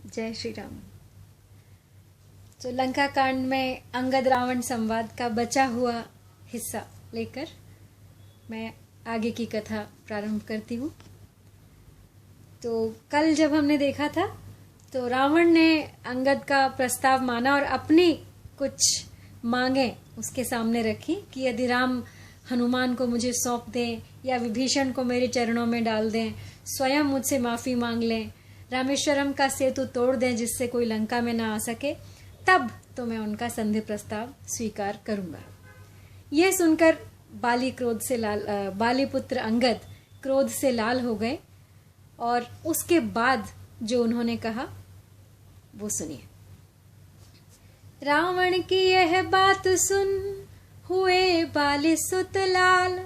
जय श्री राम। तो लंका कांड में अंगद रावण संवाद का बचा हुआ हिस्सा लेकर मैं आगे की कथा प्रारंभ करती हूँ। तो कल जब हमने देखा था तो रावण ने अंगद का प्रस्ताव माना और अपनी कुछ मांगे उसके सामने रखी कि यदि राम हनुमान को मुझे सौंप दें या विभीषण को मेरे चरणों में डाल दें, स्वयं मुझसे माफ़ी मांग लें, रामेश्वरम का सेतु तोड़ दें जिससे कोई लंका में ना आ सके, तब तो मैं उनका संधि प्रस्ताव स्वीकार करूंगा। यह सुनकर बाली पुत्र अंगद क्रोध से लाल हो गए और उसके बाद जो उन्होंने कहा वो सुनिए। रावण की यह बात सुन हुए बाली सुत लाल,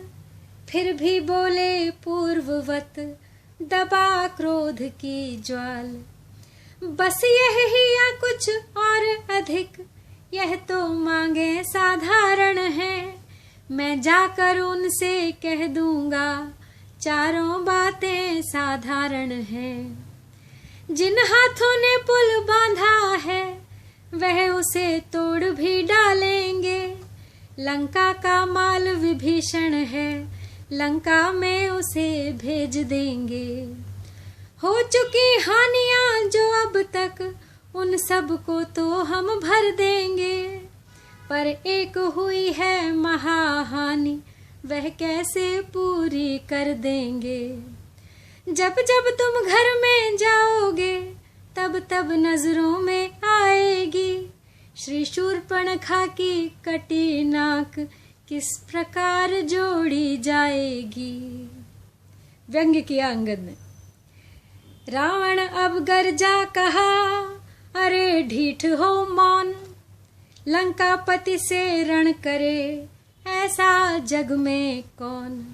फिर भी बोले पूर्ववत दबा क्रोध की ज्वाल। बस यह ही या कुछ और अधिक, यह तो मांगे साधारण है, मैं जाकर उनसे कह दूंगा चारों बातें साधारण हैं। जिन हाथों ने पुल बांधा है वह उसे तोड़ भी डालेंगे, लंका का माल विभीषण है, लंका में उसे भेज देंगे। हो चुकी हानियां जो अब तक उन सब को तो हम भर देंगे, पर एक हुई है महाहानि वह कैसे पूरी कर देंगे। जब जब तुम घर में जाओगे तब तब नजरों में आएगी, श्री शूर्पणखा की कटी नाक किस प्रकार जोड़ी जाएगी। व्यंग्य किया अंगद ने। रावण अब गर्जा कहा, अरे ढीठ हो मौन, लंकापति से रण करे ऐसा जग में कौन।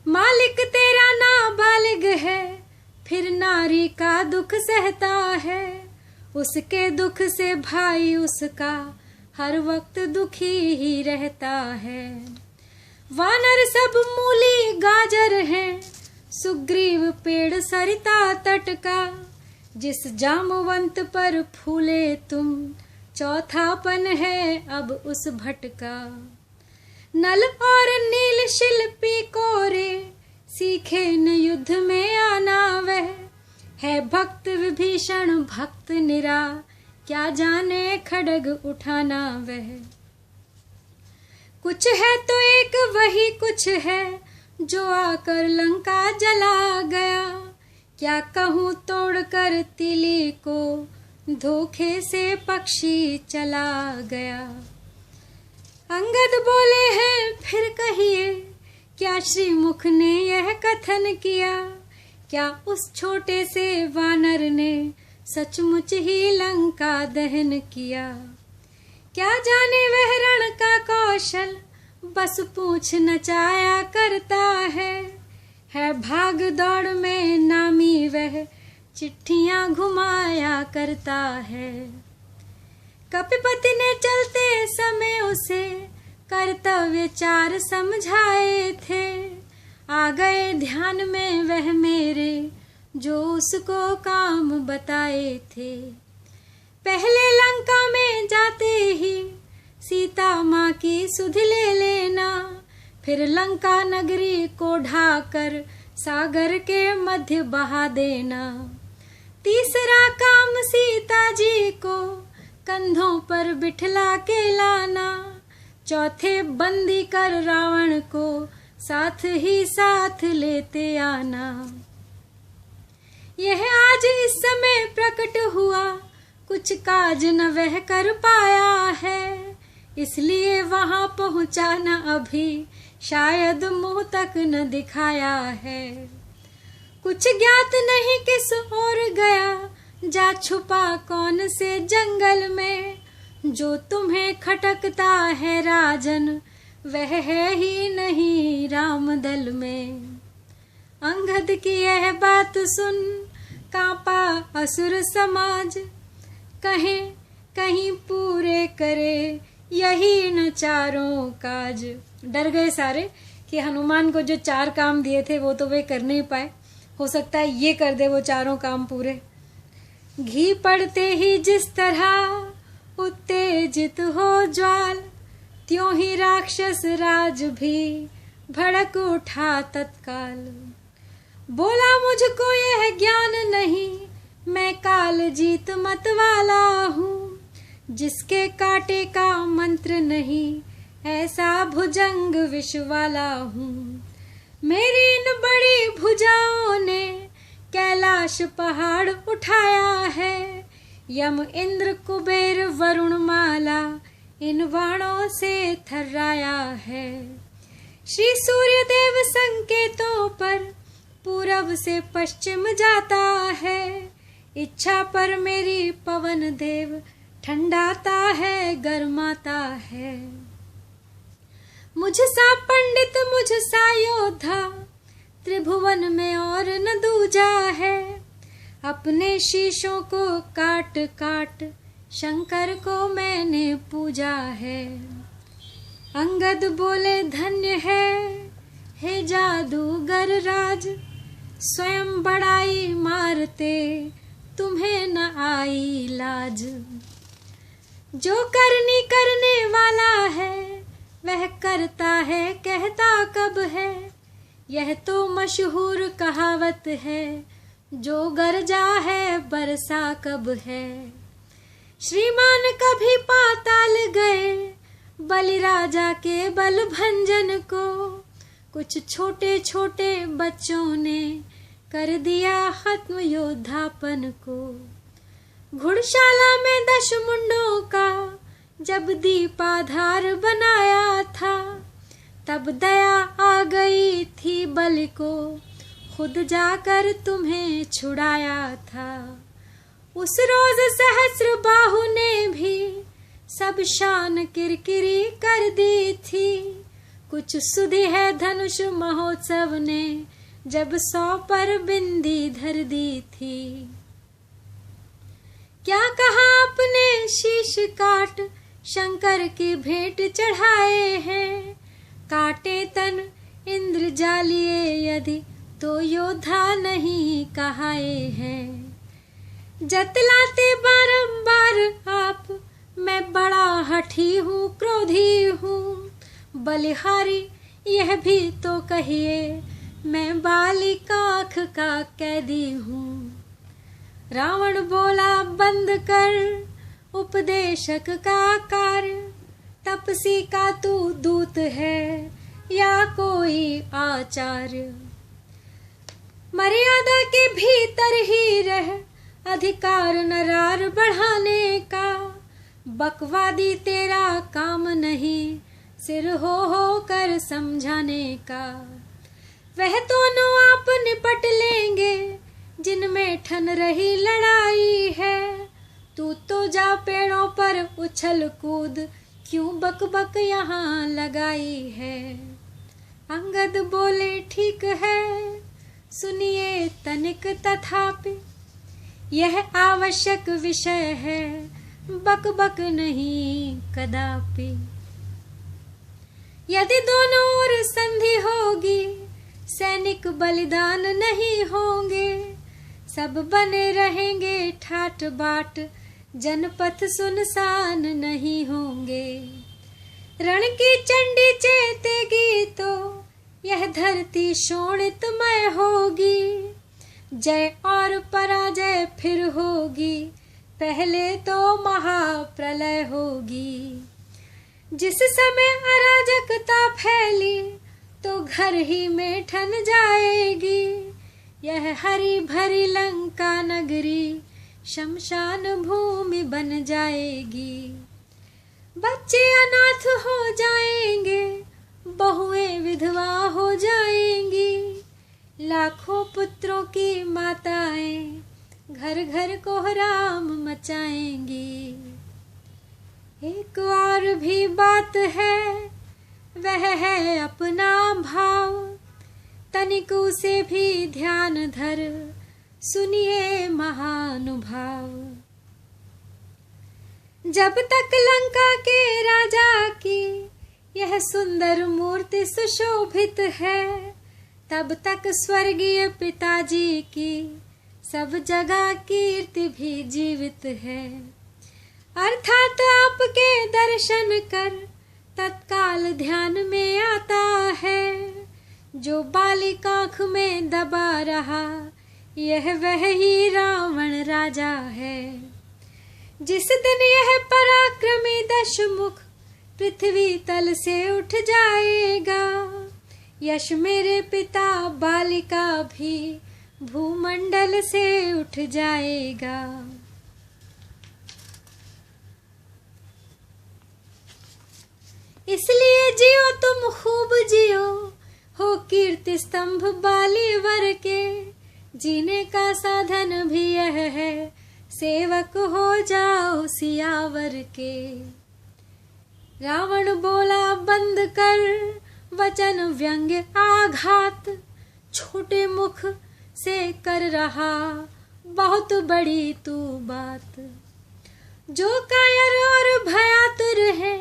मालिक तेरा नाबालिग है, फिर नारी का दुख सहता है, उसके दुख से भाई उसका हर वक्त दुखी ही रहता है। वानर सब मूली गाजर हैं, सुग्रीव पेड़ सरिता तट का, जिस जामवंत पर फूले तुम चौथापन है अब उस भटका। नल और नील शिल्पी कोरे, सीखे न युद्ध में आना वह, है भक्त विभीषण भक्त निरा, क्या जाने खड्ग उठाना वह। कुछ है तो एक वही कुछ है, जो आकर लंका जला गया, क्या कहूँ तोड़कर तिली को धोखे से पक्षी चला गया। अंगद बोले हैं फिर कहिए, क्या श्रीमुख ने यह कथन किया, क्या उस छोटे से वानर ने सचमुच ही लंका दहन किया। क्या जाने वह रण का कौशल, बस पूछ नचाया करता है भाग दौड़ में नामी वह, चिट्ठियां घुमाया करता है। कपिपति ने चलते समय उसे कर्तव्य चार समझाए थे, आ गए ध्यान में वह मेरे जो उसको काम बताए थे। पहले लंका में जाते ही सीता माँ की सुध ले लेना, फिर लंका नगरी को ढाकर सागर के मध्य बहा देना। तीसरा काम सीता जी को कंधों पर बिठला के लाना, चौथे बंदी कर रावण को साथ ही साथ लेते आना। यह आज इस समय प्रकट हुआ, कुछ काज न वह कर पाया है, इसलिए वहां पहुंचा न अभी, शायद मुंह तक न दिखाया है। कुछ ज्ञात नहीं किस ओर गया, जा छुपा कौन से जंगल में, जो तुम्हें खटकता है राजन वह है ही नहीं रामदल में। अंगद की यह बात सुन कांपा असुर समाज, कहें कहीं पूरे करे यही न चारों काज। डर गए सारे कि हनुमान को जो चार काम दिए थे वो तो वे कर नहीं पाए, हो सकता है ये कर दे वो चारों काम पूरे। घी पड़ते ही जिस तरह उत्तेजित हो ज्वाल, त्यों ही राक्षस राज भी भड़क उठा तत्काल। बोला मुझको यह ज्ञान नहीं, मैं काल जीत मत वाला हूँ। जिसके कांटे का मंत्र नहीं, ऐसा भुजंग विष वाला हूँ। मेरी इन बड़ी भुजाओं ने कैलाश पहाड़ उठाया है। यम इंद्र कुबेर वरुण माला इन बाणों से थर्राया है। श्री सूर्य देव संकेतों पर पूरब से पश्चिम जाता है। इच्छा पर मेरी पवन देव ठंडाता है गरमाता है। मुझ सा पंडित मुझ सा योद्धा त्रिभुवन में और न दूजा है। अपने शीशों को काट काट शंकर को मैंने पूजा है। अंगद बोले धन्य है हे जादूगर राज, स्वयं बड़ाई मारते तुम्हें न आई लाज। जो करनी करने वाला है वह करता है कहता कब है। यह तो मशहूर कहावत है, जो गरजा है बरसा कब है। श्रीमान कभी पाताल गए बलि राजा के बल भंजन को। कुछ छोटे छोटे बच्चों ने कर दिया खत्म योद्धापन को। घुड़शाला में 10 मुंडों का जब दीपाधार बनाया था, तब दया आ गई थी बलि को, खुद जाकर तुम्हें छुड़ाया था। उस रोज सहस्र बाहु ने भी सब शान किरकिरी कर दी थी। कुछ सुधी है धनुष महोत्सव ने जब 100 पर बिंदी धर दी थी। क्या कहा अपने शीश काट शंकर की भेंट चढ़ाए हैं। काटे तन इंद्र जालिए यदि तो योद्धा नहीं कहाए हैं। जतलाते बारंबार आप मैं बड़ा हठी हूँ क्रोधी हूँ। बलिहारी यह भी तो कहिए मैं बालिका आँख का कैदी हूँ। रावण बोला बंद कर उपदेशक का कार्य, तपसी का तू दूत है या कोई आचार्य। मर्यादा के भीतर ही रह अधिकार नरार बढ़ाने का। बकवादी तेरा काम नहीं सिर हो कर समझाने का। वह दोनों आप निपट लेंगे जिनमें ठन रही लड़ाई है। तू तो जा पेड़ों पर उछल कूद, क्यों बक बक यहाँ लगाई है। अंगद बोले ठीक है सुनिए तनिक तथापि, यह आवश्यक विषय है बक बक नहीं कदापि। यदि दोनों ओर संधि होगी सैनिक बलिदान नहीं होंगे। सब बने रहेंगे ठाट बाट, जनपथ सुनसान नहीं होंगे। रण की चंडी चेतेगी तो यह धरती शोणितमय होगी। जय और पराजय फिर होगी, पहले तो महाप्रलय होगी। जिस समय अराजकता फैली तो घर ही में ठन जाएगी। यह हरी भरी लंका नगरी शमशान भूमि बन जाएगी। बच्चे अनाथ हो जाएंगे, बहुएं विधवा हो जाएंगी। लाखों पुत्रों की माताएं घर घर कोहराम मचाएंगी। एक और भी बात है वह है अपना भाव, तनिक उसे भी ध्यान धर सुनिए महानुभाव। जब तक लंका के राजा की यह सुंदर मूर्ति सुशोभित है, तब तक स्वर्गीय पिताजी की सब जगह कीर्ति भी जीवित है। अर्थात आपके दर्शन कर तत्काल ध्यान में आता है। जो बालिक आँख में दबा रहा, यह वह ही रावण राजा है। जिस दिन यह पराक्रमी दशमुख पृथ्वी तल से उठ जाएगा, यश मेरे पिता बालिका भी भूमंडल से उठ जाएगा। इसलिए जियो तुम खूब जियो, हो कीर्ति स्तंभ बालीवर के। जीने का साधन भी यह है, सेवक हो जाओ सियावर के। रावण बोला बंद कर वचन व्यंग्य आघात, छोटे मुख से कर रहा बहुत बड़ी तू बात। जो कायर और भयातुर है,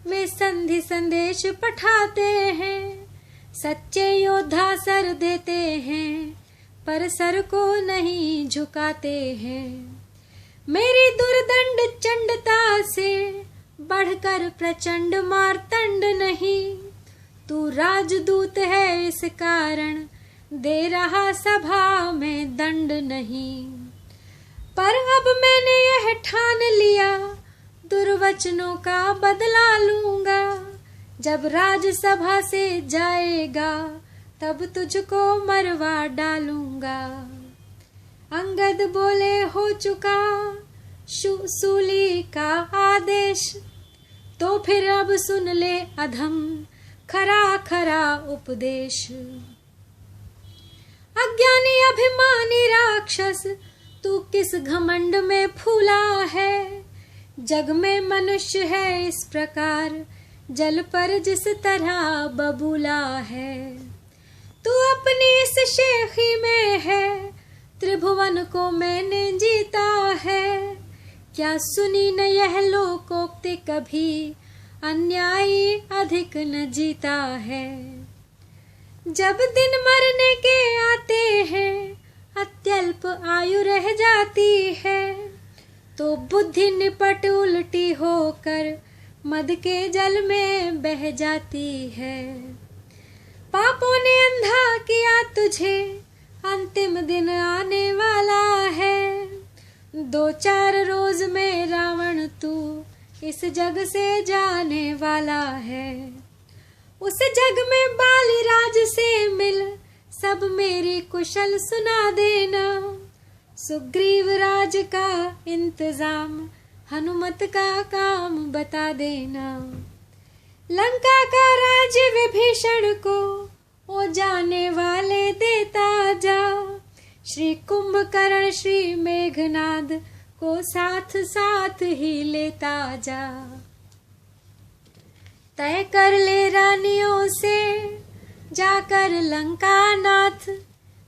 वे संधि संदेश पठाते हैं। सच्चे योद्धा सर देते हैं, पर सर को नहीं झुकाते हैं। मेरी दुर्दंड चंडता से बढ़कर प्रचंड मार्तंड नहीं। तू राजदूत है इस कारण दे रहा सभा में दंड नहीं। पर अब मैंने यह ठान लिया, दुर्वचनों का बदला लूंगा। जब राजसभा से जाएगा, तब तुझको मरवा डालूंगा। अंगद बोले हो चुका सूली का आदेश, तो फिर अब सुन ले अधम खरा खरा उपदेश। अज्ञानी अभिमानी राक्षस, तू किस घमंड में फूला है। जग में मनुष्य है इस प्रकार, जल पर जिस तरह बबूला है। तू अपनी इस शेखी में है, त्रिभुवन को मैंने जीता है। क्या सुनी न यह लोकोक्ति कभी, अन्यायी अधिक न जीता है। जब दिन मरने के आते हैं, अत्यल्प आयु रह जाती है। तो बुद्धि निपट उल्टी होकर मद के जल में बह जाती है। पापों ने अंधा किया तुझे, अंतिम दिन आने वाला है। 2-4 रोज में रावण तू इस जग से जाने वाला है। उस जग में बालीराज से मिल, सब मेरी कुशल सुना देना। सुग्रीव राज का इंतजाम, हनुमत का काम बता देना। लंका का राज्य विभीषण को, ओ जाने वाले देता जा। श्री कुंभकर्ण श्री मेघनाद को साथ साथ ही लेता जा। तय कर ले रानियों से जाकर लंका नाथ,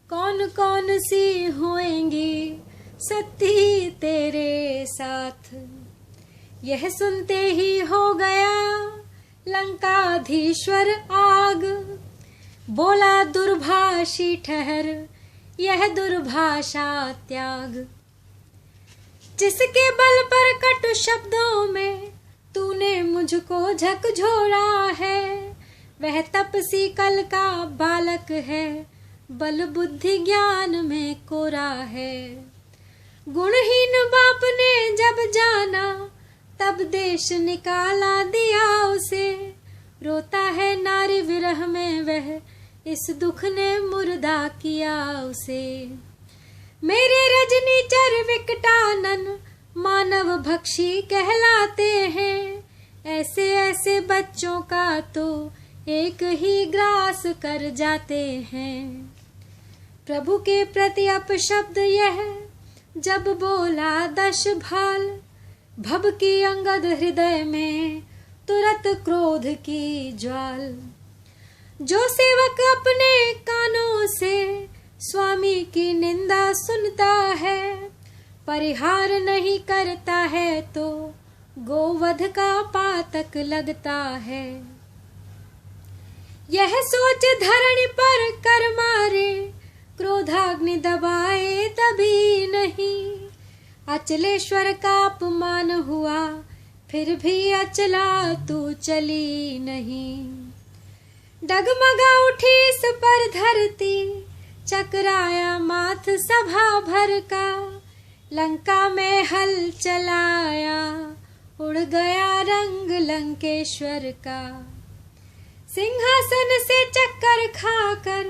कौन कौन सी होएंगी सती तेरे साथ। यह सुनते ही हो गया लंकाधीश्वर आग। बोला दुर्भाषी ठहर, यह दुर्भाषा त्याग। जिसके बल पर कटु शब्दों में तूने मुझको झकझोरा है, वह तपसी कल का बालक है, बल बुद्धि ज्ञान में कोरा है। गुणहीन बाप ने जब जाना, तब देश निकाला दिया उसे। रोता है नारी विरह में वह, इस दुख ने मुर्दा किया उसे। मेरे रजनीचर विकटानन मानव भक्षी कहलाते हैं। ऐसे ऐसे बच्चों का तो एक ही ग्रास कर जाते हैं। प्रभु के प्रति अपशब्द यह जब बोला दश भाल, भभकी अंगद हृदय में तुरत क्रोध की ज्वाल। जो सेवक अपने कानों से स्वामी की निंदा सुनता है, परिहार नहीं करता है तो गोवध का पातक लगता है। यह सोच धरणी पर कर मारे, क्रोधाग्नि दबाए तभी नहीं। अचलेश्वर का अपमान हुआ, फिर भी अचला तू चली नहीं। डगमगा उठी इस पर धरती, चकराया माथ सभा भर का। लंका में हल चलाया, उड़ गया रंग लंकेश्वर का। सिंहासन से चक्कर खाकर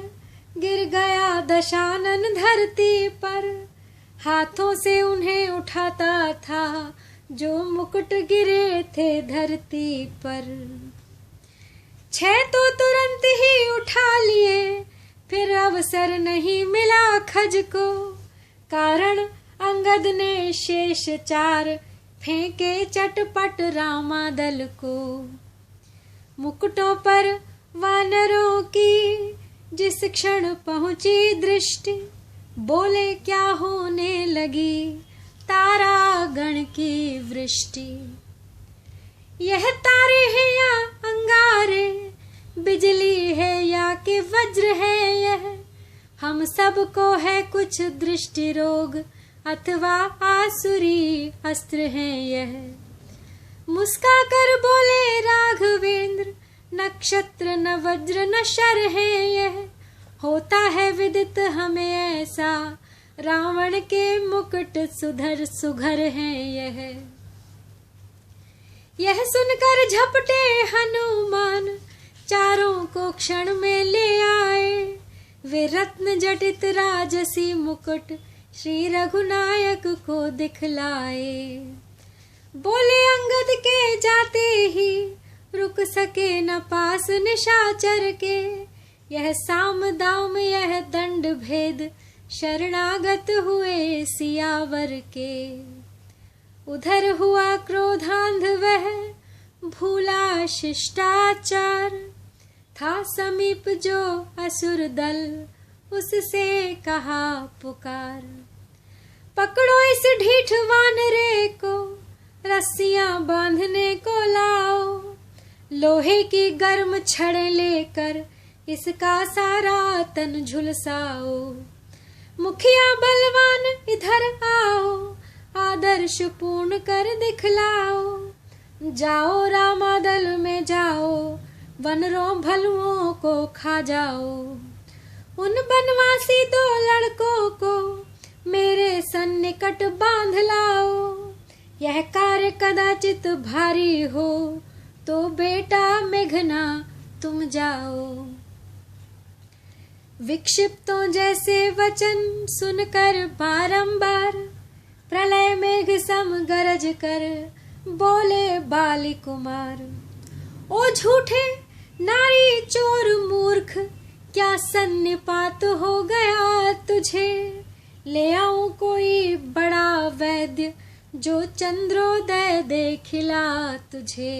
गिर गया दशानन धरती पर। हाथों से उन्हें उठाता था जो मुकुट गिरे थे धरती पर। 6 तो तुरंत ही उठा लिए, फिर अवसर नहीं मिला खज को। कारण अंगद ने शेष 4 फेंके चटपट रामादल को। मुकुटों पर वानरों की जिस क्षण पहुंची दृष्टि, बोले क्या होने लगी तारा गण की वृष्टि। यह तारे हैं या अंगारे, बिजली है या कि वज्र है यह। हम सबको है कुछ दृष्टि रोग, अथवा आसुरी अस्त्र है यह। मुस्का कर बोले राघवेंद्र, नक्षत्र न वज्र न शर है यह। होता है विदित हमें ऐसा, रावण के मुकुट सुधर सुघर है यह। यह सुनकर झपटे हनुमान, चारों को क्षण में ले आए। वे रत्न जटित राजसी मुकुट श्री रघुनायक को दिखलाए। बोले अंगद के जाते ही, रुक सके न पास निशाचर के। यह साम दाम यह दंड भेद, शरणागत हुए सियावर के। उधर हुआ क्रोधांध वह, भूला शिष्टाचार। था समीप जो असुर दल, उससे कहा पुकार। पकड़ो इस ढीठ वानरे को, रस्सियां बांधने को लाओ। लोहे की गर्म छड़ें लेकर इसका सारा तन झुलसाओ। मुखिया बलवान इधर आओ, आदर्श पूर्ण कर दिखलाओ। जाओ रामादल में जाओ, वनरों भलुओं को खा जाओ। उन बनवासी 2 लड़कों को मेरे सन्निकट बांध लाओ। यह कार्य कदाचित भारी हो, तो बेटा मेघना तुम जाओ। विक्षिप्तों जैसे वचन सुनकर बारंबार, प्रलय मेघ सम गरज कर बोले बाली कुमार। ओ झूठे नारी चोर मूर्ख, क्या सन्निपात हो गया तुझे। ले आऊं कोई बड़ा वैद्य, जो चंद्रोदय दे खिला तुझे।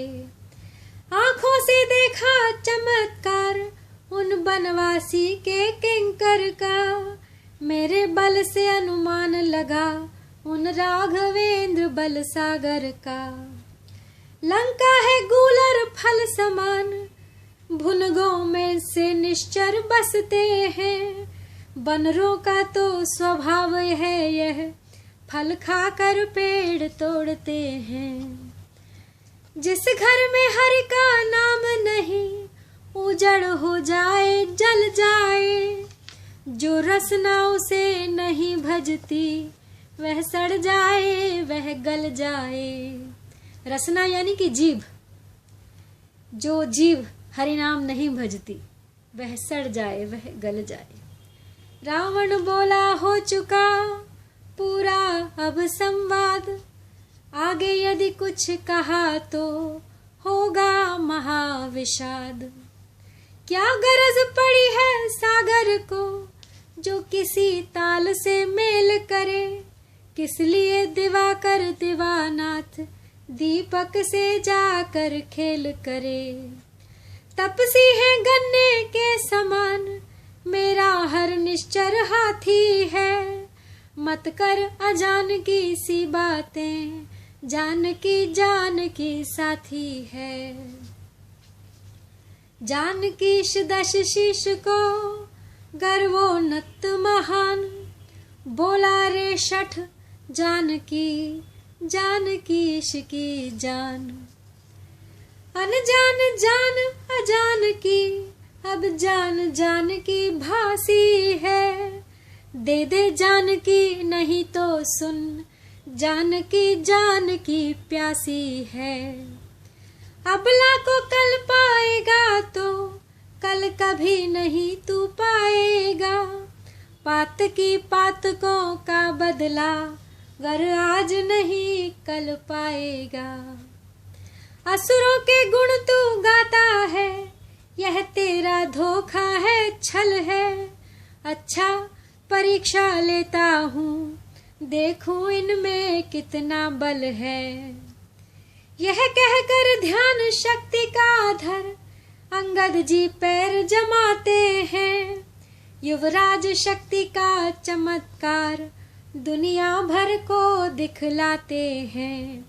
आंखों से देखा चमत्कार उन बनवासी के किंकर का। मेरे बल से अनुमान लगा उन राघवेंद्र बल सागर का। लंका है गूलर फल समान, भुनगों में से निश्चर बसते हैं। बनरों का तो स्वभाव है यह, फल खाकर पेड़ तोड़ते हैं। जिस घर में हरि का नाम नहीं, उजड़ हो जाए जल जाए। जो रसना उसे नहीं भजती, वह सड़ जाए वह गल जाए। रसना यानी कि जीभ। जो जीभ हरि नाम नहीं भजती, वह सड़ जाए वह गल जाए। रावण बोला हो चुका पूरा अब संवाद। आगे यदि कुछ कहा तो होगा महाविषाद। क्या गरज पड़ी है सागर को, जो किसी ताल से मेल करे। किस लिए दिवाकर दीवानाथ, दीपक से जाकर खेल करे। तपसी है गन्ने के समान, मेरा हर निश्चर हाथी है। मत कर अजान की सी बातें, जानकी साथी है। जानकीश दश शीश को गर्वोन्नत महान, बोला रे शठ जानकी जानकी इश्की जान। अनजान जान अजान की, अब जान जान की भासी है। दे दे जान की नहीं तो सुन, जान की प्यासी है। अबला को कल पाएगा तो कल कभी नहीं तू पाएगा। पात की पातकों का बदला गर आज नहीं कल पाएगा। असुरों के गुण तू गाता है, यह तेरा धोखा है छल है। अच्छा परीक्षा लेता हूँ, देखूं इनमें कितना बल है। यह कहकर ध्यान शक्ति का धर अंगद जी पैर जमाते हैं। युवराज शक्ति का चमत्कार दुनिया भर को दिखलाते हैं।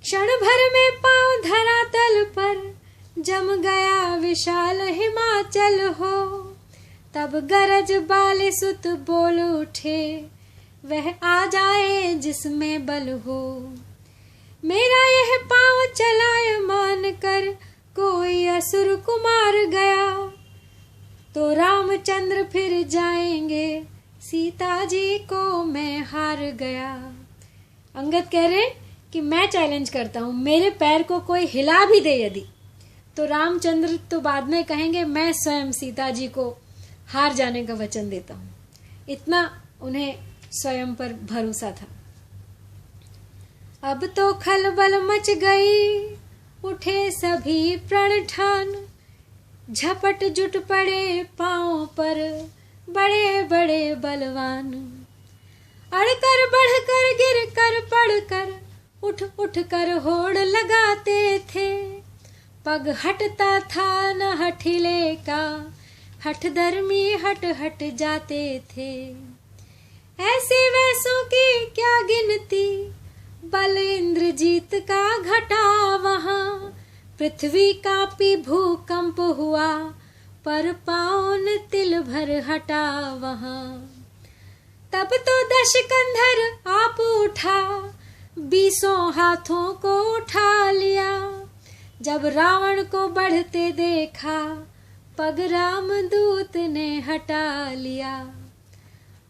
क्षण भर में पांव धरातल पर जम गया विशाल हिमाचल हो। तब गरज बाले सुत बोल उठे, वह आ जाए जिसमें बल हो। मेरा यह पांव चलाए मान कर कोई असुर कुमार गया, तो रामचंद्र फिर जाएंगे, सीता जी को मैं हार गया। अंगद कह रहे कि मैं चैलेंज करता हूँ, मेरे पैर को कोई हिला भी दे यदि, तो रामचंद्र तो बाद में कहेंगे मैं स्वयं सीता जी को हार जाने का वचन देता हूँ। इतना उन्हें स्वयं पर भरोसा था। अब तो खलबल मच गई, उठे सभी प्रण ठान। झपट जुट पड़े पांव पर बड़े बड़े बलवान। अड़कर बढ़कर गिर कर पड़कर उठ उठ कर होड़ लगाते थे। पग हटता था न हठिले का, हठ धर्मी हट हट जाते थे। ऐसे वैसों की क्या गिनती, बल इंद्रजीत का घटा वहां। पृथ्वी कांपी भूकंप हुआ, पर पावन तिल भर हटा वहां। तब तो दशकंधर आप उठा, 20 हाथों को उठा लिया। जब रावण को बढ़ते देखा, पग रामदूत ने हटा लिया।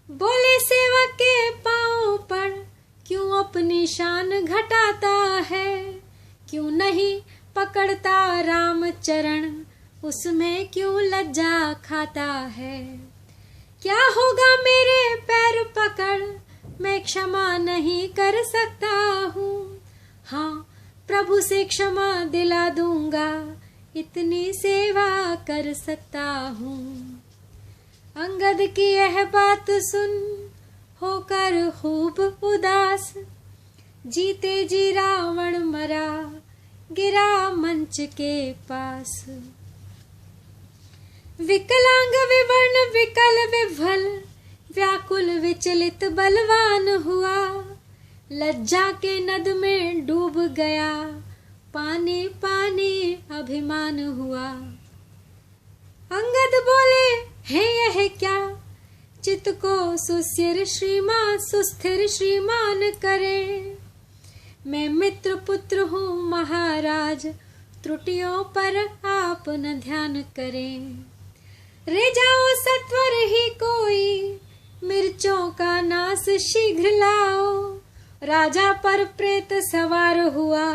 बोले सेवक के पांव पर क्यों अपनी शान घटाता है। क्यों नहीं पकड़ता राम चरण, उसमें क्यों लज्जा खाता है। क्या होगा मेरे पैर पकड़, मैं क्षमा नहीं कर सकता हूँ। हाँ प्रभु से क्षमा दिला दूंगा, इतनी सेवा कर सकता हूँ। अंगद की यह बात सुन होकर खूब उदास, जीते जी रावण मरा गिरा मंच के पास। विकलांग विवर्ण विकल विभल, व्याकुल विचलित बलवान हुआ। लज्जा के नद में डूब गया, पानी पानी अभिमान हुआ। अंगद बोले है यह क्या, चित्त को सुस्थिर श्रीमान सुस्थिर श्रीमान करे। मैं मित्र पुत्र हूँ महाराज, त्रुटियों पर आप न ध्यान करें। रे जाओ सत्वर ही कोई, मिर्चों का नाश शीघ्र लाओ। राजा पर प्रेत सवार हुआ,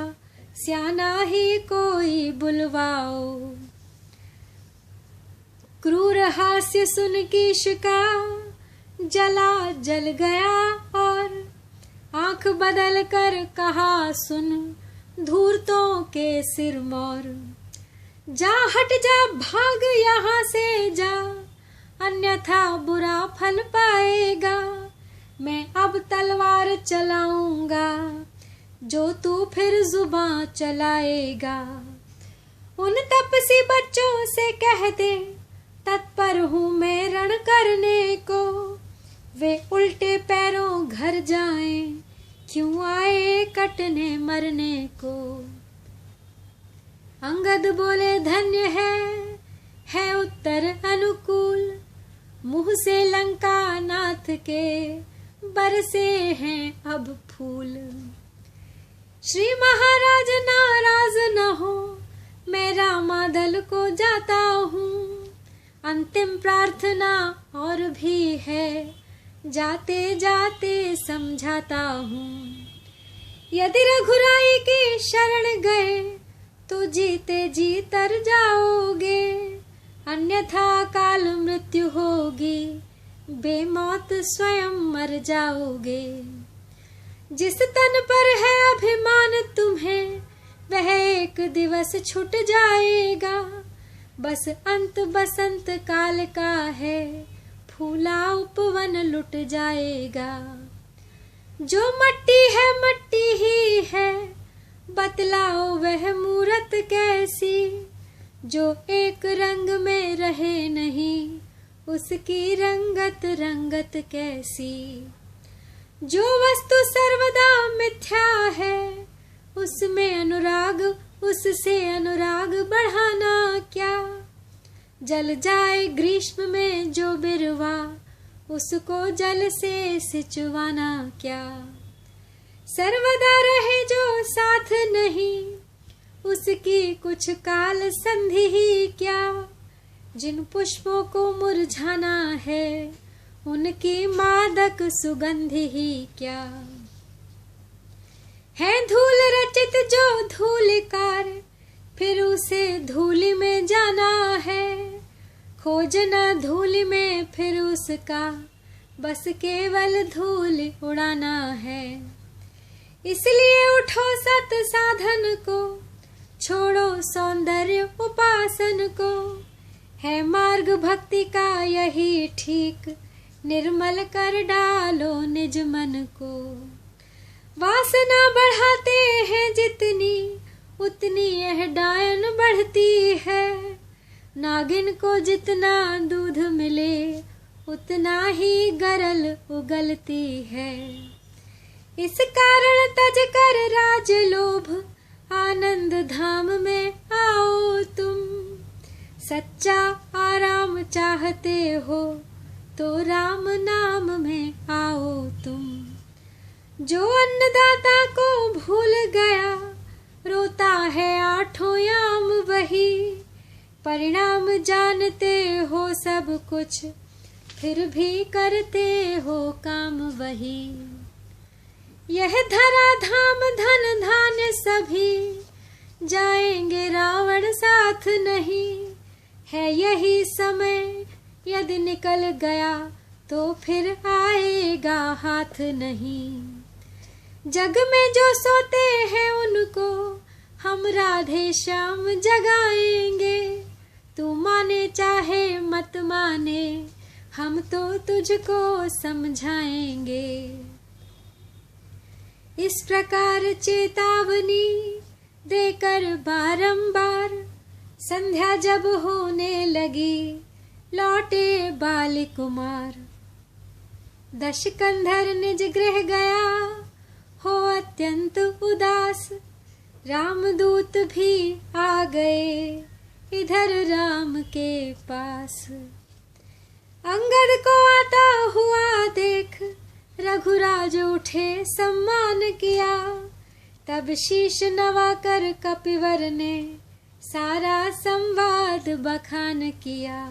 स्याना ही कोई बुलवाओ। क्रूर हास्य सुन कीश का जला जल गया, और आंख बदल कर कहा सुन धूर्तों के सिरमौर। जा हट जा भाग यहाँ से जा, अन्यथा बुरा फल पाएगा। मैं अब तलवार चलाऊंगा, जो तू फिर जुबान चलाएगा। उन तपसी बच्चों से कह दे, तत्पर हूँ मैं रण करने को। वे उल्टे पैरों घर जाएं, क्यों आए कटने मरने को। अंगद बोले धन्य है उत्तर अनुकूल। मुँह से लंका नाथ के बरसे हैं अब फूल। श्री महाराज नाराज न हो, मैं रामादल को जाता हूँ। अंतिम प्रार्थना और भी है, जाते जाते समझाता हूँ। यदि रघुराई की शरण गए तो जीते जी तर जाओगे, अन्यथा काल मृत्यु होगी, बेमौत स्वयं मर जाओगे। जिस तन पर है अभिमान तुम्हें, वह एक दिवस छूट जाएगा। बस अंत बसंत काल का है, फूला उपवन लुट जाएगा। जो मट्टी है मट्टी ही है, बतलाओ वह मूरत कैसी। जो एक रंग में रहे नहीं, उसकी रंगत रंगत कैसी। जो वस्तु सर्वदा मिथ्या है, उसमें अनुराग उससे अनुराग बढ़ाना क्या। जल जाए ग्रीष्म में जो बिरवा, उसको जल से सिंचवाना क्या। सर्वदा रहे जो साथ नहीं, उसकी कुछ काल संधि ही क्या। जिन पुष्पों को मुरझाना है, उनकी मादक सुगंधि ही क्या। है धूल रचित जो धूलिकार, फिर उसे धूलि में जाना है। खोजना धूलि में फिर उसका, बस केवल धूल उड़ाना है। इसलिए उठो सत साधन को, छोड़ो सौंदर्य उपासन को। है मार्ग भक्ति का यही ठीक, निर्मल कर डालो निज मन को। वासना बढ़ाते हैं जितनी, उतनी यह डायन बढ़ती है। नागिन को जितना दूध मिले, उतना ही गरल उगलती है। इस कारण तज कर राज लोभ, आनंद धाम में आओ तुम। सच्चा आराम चाहते हो, तो राम नाम में आओ तुम। जो अन्नदाता को भूल गया, रोता है आठों याम वही। परिणाम जानते हो सब कुछ, फिर भी करते हो काम वही। यह धरा धाम धन धान्य सभी, जाएंगे रावण साथ नहीं। है यही समय, यदि निकल गया तो फिर आएगा हाथ नहीं। जग में जो सोते हैं उनको, हम राधे श्याम जगाएंगे। तू माने चाहे मत माने, हम तो तुझको समझाएंगे। इस प्रकार चेतावनी देकर बारंबार, संध्या जब होने लगी, लौटे बाली कुमार। दशकंधर निज गृह गया, हो अत्यंत उदास। रामदूत भी आ गए, इधर राम के पास। अंगद को आता हुआ देख, रघुराज उठे सम्मान किया। तब शीश नवा कर कपिवर ने, सारा संवाद बखान किया।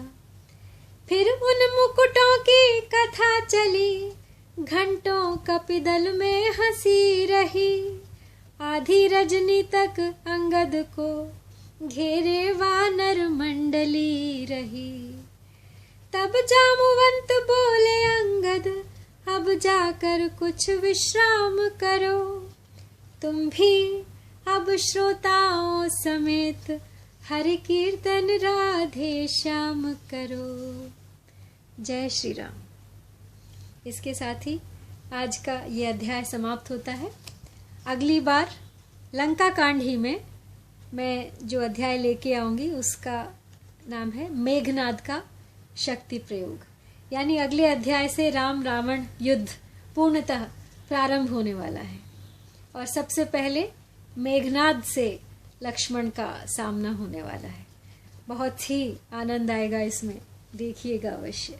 फिर उन मुकुटों की कथा चली, घंटों कपिदल में हंसी रही। आधी रजनी तक अंगद को, घेरे वानर मंडली रही। तब जामुवंत बोले अंगद, अब जाकर कुछ विश्राम करो। तुम भी अब श्रोताओं समेत, हरि कीर्तन राधे श्याम करो। जय श्री राम। इसके साथ ही आज का ये अध्याय समाप्त होता है। अगली बार लंका कांड ही में मैं जो अध्याय लेके आऊंगी, उसका नाम है मेघनाद का शक्ति प्रयोग। यानी अगले अध्याय से राम रावण युद्ध पूर्णतः प्रारंभ होने वाला है और सबसे पहले मेघनाद से लक्ष्मण का सामना होने वाला है। बहुत ही आनंद आएगा इसमें, देखिएगा अवश्य।